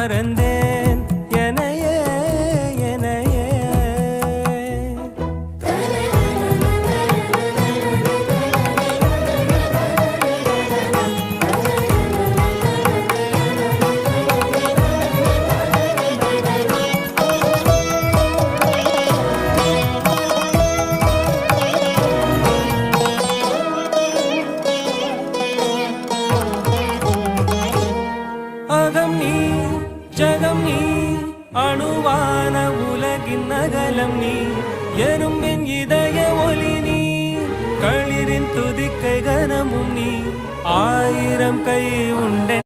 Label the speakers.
Speaker 1: மறந்தேன் எனையே எனையே. அகம் நீ ஜகம் நீ அணுவான உலகின் நகலம் நீ எறும்பின் இதய ஒலி நீ களிரின் துதிக்கை கனமும் நீ ஆயிரம் கை உண்டே